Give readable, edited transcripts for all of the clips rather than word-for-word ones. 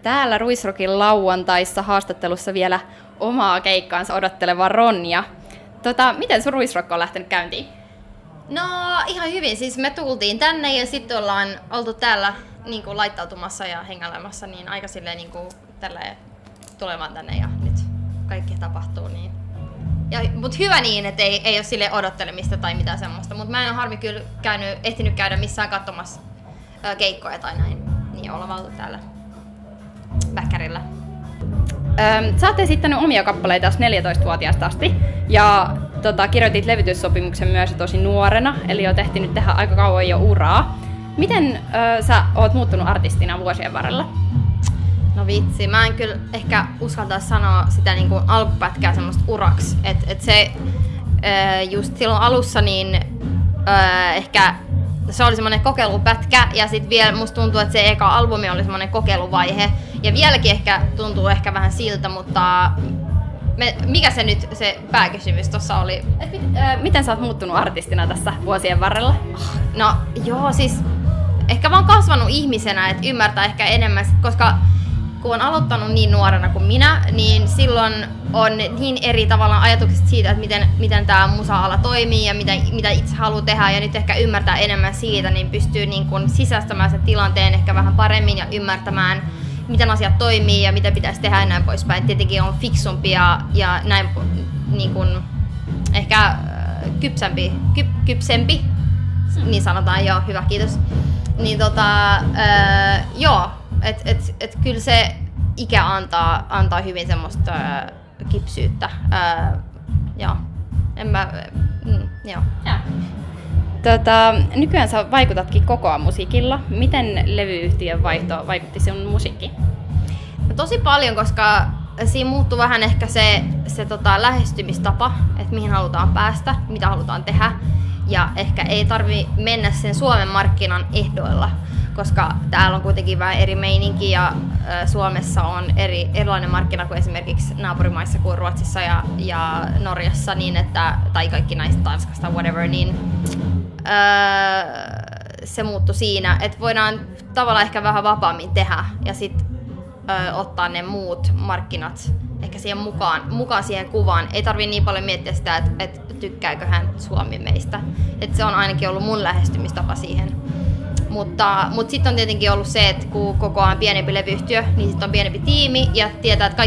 Täällä Ruisrockin lauantaissa haastattelussa vielä omaa keikkaansa odotteleva Ronja. Miten sun Ruisrock on lähtenyt käyntiin? No ihan hyvin. Siis me tultiin tänne ja sitten ollaan oltu täällä niin kuin laittautumassa ja hengailemassa niin aika silleen niin kuin tälleen tulemaan tänne ja nyt kaikki tapahtuu niin. Mutta hyvä niin, että ei ole sille odottelemista tai mitään semmoista, mutta mä en ole harmi kyllä ehtinyt käydä missään katsomassa keikkoja tai näin, niin ollaan oltu täällä Väkkärillä. Sä oot esittänyt omia kappaleita 14-vuotiaasta asti ja kirjoitit levytyssopimuksen myös tosi nuorena, eli oot ehtinyt tehdä aika kauan jo uraa. Miten sä oot muuttunut artistina vuosien varrella? No vitsi, mä en kyllä ehkä uskaltaisi sanoa sitä niin kuin alkupätkää semmoista uraksi. Et se just silloin alussa niin ehkä se oli semmoinen kokeilupätkä ja sitten vielä musta tuntuu, että se eka albumi oli semmoinen kokeiluvaihe. Ja vieläkin ehkä tuntuu ehkä vähän siltä, mutta mikä se nyt se pääkysymys tuossa oli? Miten sä oot muuttunut artistina tässä vuosien varrella? No joo, siis ehkä vaan kasvanut ihmisenä, että ymmärtää ehkä enemmän, koska kun on aloittanut niin nuorena kuin minä, niin silloin on niin eri tavallaan ajatukset siitä, että miten tämä musa-ala toimii ja mitä itse haluaa tehdä. Ja nyt ehkä ymmärtää enemmän siitä, niin pystyy niin kuin sisäistämään sen tilanteen ehkä vähän paremmin ja ymmärtämään, miten asiat toimii ja mitä pitäisi tehdä ja näin poispäin. Tietenkin on fiksumpia ja näin niin kuin ehkä kypsempi, niin sanotaan, joo, hyvä, kiitos. Niin joo. Et kyllä se ikä antaa hyvin semmoista kipsyyttä. Joo. Joo. Nykyään sä vaikutatkin koko ajan musiikilla. Miten levyyhtiön vaihto vaikutti sinun musiikkiin? No, tosi paljon, koska siinä muuttui vähän ehkä se lähestymistapa, että mihin halutaan päästä, mitä halutaan tehdä. Ja ehkä ei tarvi mennä sen Suomen markkinan ehdoilla, koska täällä on kuitenkin vähän eri meininki ja Suomessa on erilainen markkina kuin esimerkiksi naapurimaissa kuin Ruotsissa ja Norjassa, niin että, tai kaikki näistä Tanskasta, whatever, niin se muuttui siinä, että voidaan tavallaan ehkä vähän vapaammin tehdä ja sitten ottaa ne muut markkinat ehkä siihen mukaan siihen kuvaan. Ei tarvitse niin paljon miettiä sitä, että tykkääköhän Suomi meistä. Et se on ainakin ollut mun lähestymistapa siihen. Mutta sitten on tietenkin ollut se, että kun koko ajan pienempi levyyhtiö, niin sitten on pienempi tiimi ja tietää, että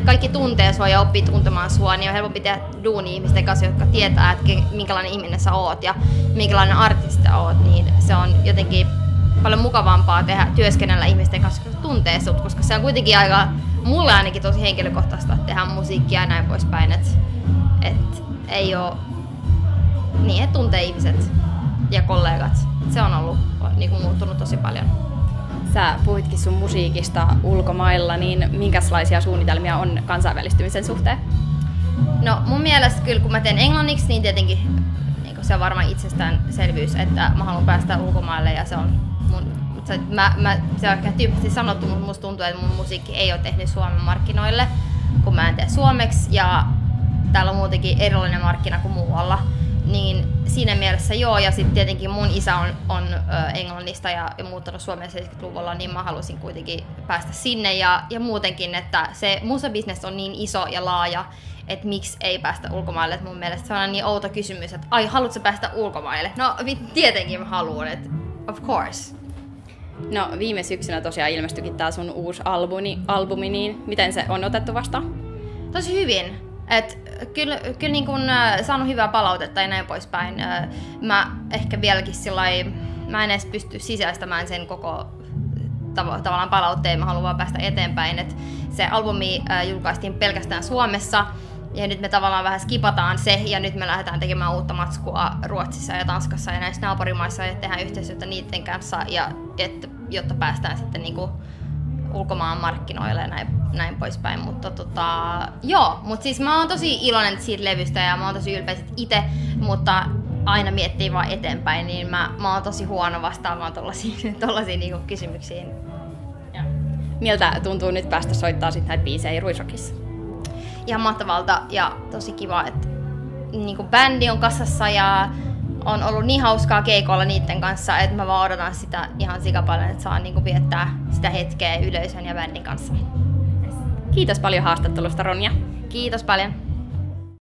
kaikki tuntee sua ja oppii tuntemaan sua, niin on helpompi tehdä duunia ihmisten kanssa, jotka tietää, että minkälainen ihminen sä oot ja minkälainen artisti sä oot, niin se on jotenkin paljon mukavampaa työskennellä ihmisten kanssa, jotka tuntee sut, koska se on kuitenkin aika, mulle ainakin tosi henkilökohtaista tehdä musiikkia ja näin poispäin, että ei oo niin, että tuntee ihmiset ja kollegat. Se on ollut niin kuin muuttunut tosi paljon. Sä puhuitkin sun musiikista ulkomailla, niin minkälaisia suunnitelmia on kansainvälistymisen suhteen? No mun mielestä kyllä kun mä teen englanniksi, niin tietenkin niin se on varmaan itsestäänselvyys, että mä haluan päästä ulkomaille ja se on se on ehkä tyyppisesti sanottu, mutta musta tuntuu, että mun musiikki ei ole tehnyt Suomen markkinoille, kun mä en tee suomeksi ja täällä on muutenkin erilainen markkina kuin muualla. Niin siinä mielessä joo, ja sitten tietenkin mun isä on Englannista ja muuttanut Suomeen 70-luvulla, niin mä halusin kuitenkin päästä sinne ja muutenkin, että se musabisnes on niin iso ja laaja, että miksi ei päästä ulkomaille. Et mun mielestä se on niin outo kysymys, että ai, haluatko päästä ulkomaille? No tietenkin mä haluan, että of course. No viime syksynä tosiaan ilmestyikin tää sun uusi albumi, niin miten se on otettu vastaan? Tosi hyvin. Kyllä niin kun, saanut hyvää palautetta ja näin poispäin. Mä ehkä vieläkin sillai, mä en edes pysty sisäistämään sen koko tavallaan palautteen, mä haluan vaan päästä eteenpäin. Et se albumi julkaistiin pelkästään Suomessa ja nyt me tavallaan vähän skipataan se ja nyt me lähdetään tekemään uutta matskua Ruotsissa ja Tanskassa ja näissä naapurimaissa ja tehdään yhteistyötä niiden kanssa, jotta päästään sitten niinku ulkomaan markkinoille ja näin poispäin, mutta joo, mutta siis mä oon tosi iloinen siitä levystä ja mä oon tosi ylpeä itse, mutta aina miettii vaan eteenpäin, niin mä oon tosi huono vastaamaan tollaisiin niinku kysymyksiin. Ja. Miltä tuntuu nyt päästä soittaa sit näitä biisejä Ruisrockissa? Ihan mahtavalta ja tosi kiva, että niinku bändi on kasassa ja on ollut niin hauskaa keikolla niiden kanssa, että mä vaan odotan sitä ihan sikapaljon, että saan niinku viettää sitä hetkeä yleisön ja bändin kanssa. Kiitos paljon haastattelusta, Ronja. Kiitos paljon.